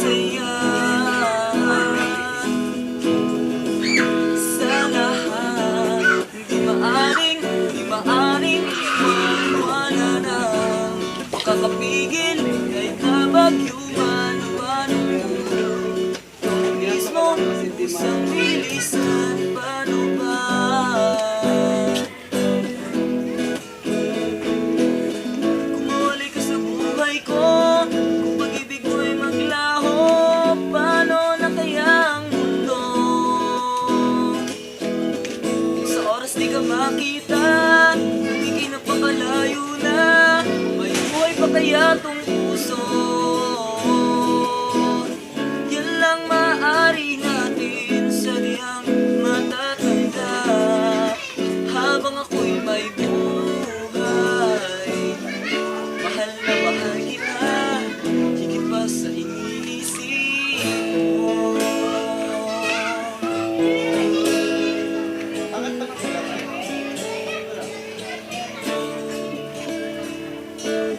saya. Sa lahat, di maaring iwan. Wala nang makakapigil kahit na bagyo man o panahon. Ikaw mismo, isang bilisan. Paano ba? Kung mawali ka sa buhay ko, kung pag-ibig mo ay maglaho, paano na kaya ang mundo? Sa oras di ka makita, hindi napakalayo na, may buhay pa kaya tong puso? Yan lang maaari natin sa diyang matatanda, habang ako'y may buhay. Mahal na mahal kita, higit pa sa iniisip mo.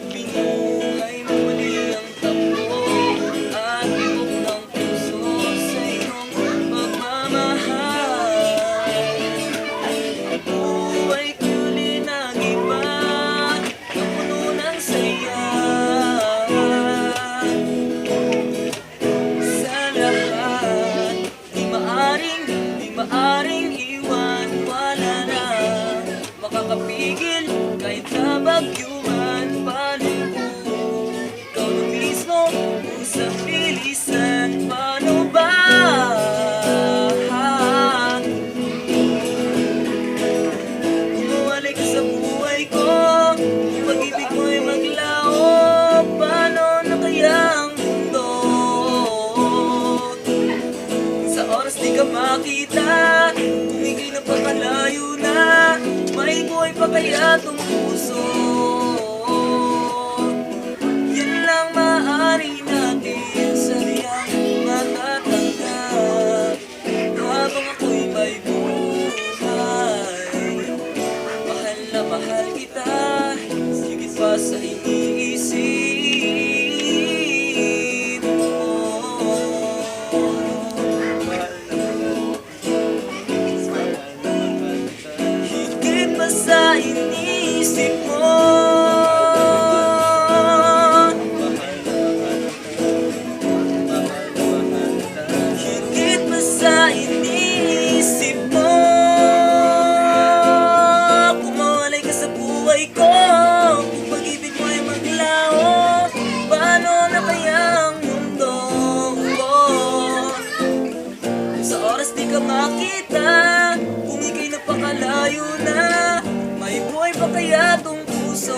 Binuhay mo muli ang takbo at tibok ng puso sa iyong pagmamahal. Buhay ko'y linagiba ng puno ng saya. Sa lahat, di maaring iwan. Wala na makakapigil kahit na bagyo man palibog. Ikaw na mismo, usap bilisan. Paano ba? Kung mawali ka sa buhay ko, kung pag-ibig mo ay maglaho, paano na kaya ang mundo? Sa oras di ka makita, kung ika'y napakalayo na, may buhay pa kaya tong puso? Yan lang maaari natin sa diyang matatanda, habang ako'y may buhay. Mahal na mahal kita, higit pa sa iniisip mo. Higit pa sa iniisip mo. Higit pa sa iniisip mo. Kung mawalay ka sa buhay ko, kung pag-ibig mo ay maglaho, paano na kaya ang mundo ko? Sa oras di ka makita, kung ika'y napakalayo na, may buhay pa kaya tong puso?